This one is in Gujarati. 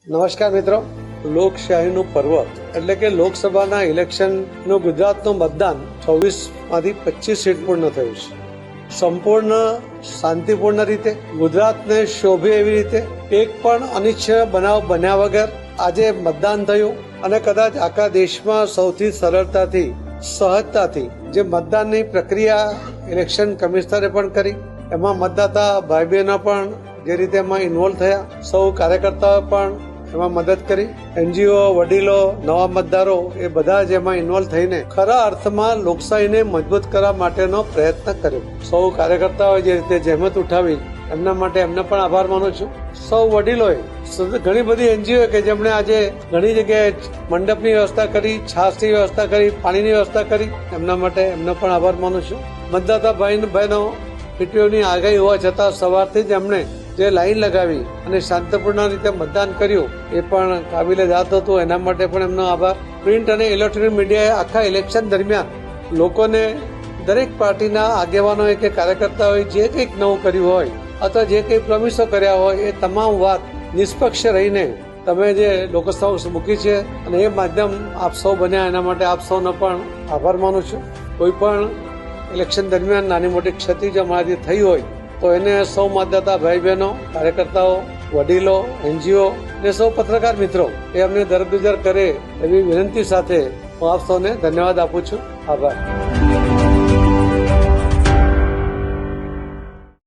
નમસ્કાર મિત્રો, લોકશાહીનું પર્વ એટલે કે લોકસભાના ઇલેક્શનનું ગુજરાતનું મતદાન 24માંથી 25 સીટ પૂર્ણ થયું છે. સંપૂર્ણ શાંતિપૂર્ણ રીતે, ગુજરાતને શોભે એવી રીતે, એક પણ અનિચ્છનીય બનાવ બન્યા વગર આજે મતદાન થયું અને કદાચ આખા દેશમાં સૌથી સરળતાથી, સહજતાથી જે મતદાનની પ્રક્રિયા ઇલેક્શન કમિશનરે પણ કરી, એમાં મતદાતા ભાઈ બહેનો પણ જે રીતે એમાં ઇન્વોલ્વ થયા, સૌ કાર્યકર્તાઓ પણ એમાં મદદ કરી, એનજીઓ, વડીલો, નવા મતદારો એ બધા જ એમાં ઇન્વોલ્વ થઈને ખરા અર્થમાં લોકશાહીને મજબૂત કરવા માટેનો પ્રયત્ન કર્યો. સૌ કાર્યકર્તાઓએ જે રીતે જહેમત ઉઠાવી એમના માટે એમને પણ આભાર માનું છું. સૌ વડીલોએ, ઘણી બધી એનજીઓ કે જેમણે આજે ઘણી જગ્યાએ મંડપની વ્યવસ્થા કરી, છાશની વ્યવસ્થા કરી, પાણીની વ્યવસ્થા કરી, એમના માટે એમનો પણ આભાર માનું છું. મતદાતા ભાઈ બહેનો ટીટીઓની આગાહી હોવા છતાં સવારથી જ એમણે જે લાઈન લગાવી અને શાંતિપૂર્ણ રીતે મતદાન કર્યું એ પણ કાબિલે દાદ હતું. એના માટે પણ એમનો આભાર. પ્રિન્ટ અને ઇલેક્ટ્રોનિક મીડિયાએ આખા ઇલેક્શન દરમિયાન લોકોને, દરેક પાર્ટીના આગેવાનોએ કે કાર્યકર્તાઓએ જે કંઈક નવું કર્યું હોય અથવા જે કંઈ પ્રોમિસો કર્યા હોય એ તમામ વાત નિષ્પક્ષ રહીને તમે જે લોકો સમક્ષ મૂકી છે અને એ માધ્યમ આપ સૌ બન્યા એના માટે આપ સૌનો પણ આભાર માનું છું. કોઈ પણ ઇલેક્શન દરમિયાન નાની મોટી ક્ષતિ જો અમારાથી થઈ હોય તો એને સૌ મતદાતા ભાઈ બહેનો, કાર્યકર્તાઓ, વડીલો, એનજીઓ ને સૌ પત્રકાર મિત્રો એ અમને દરગુજર કરે એવી વિનંતી સાથે હું આપ સૌને ધન્યવાદ આપું છું. આભાર.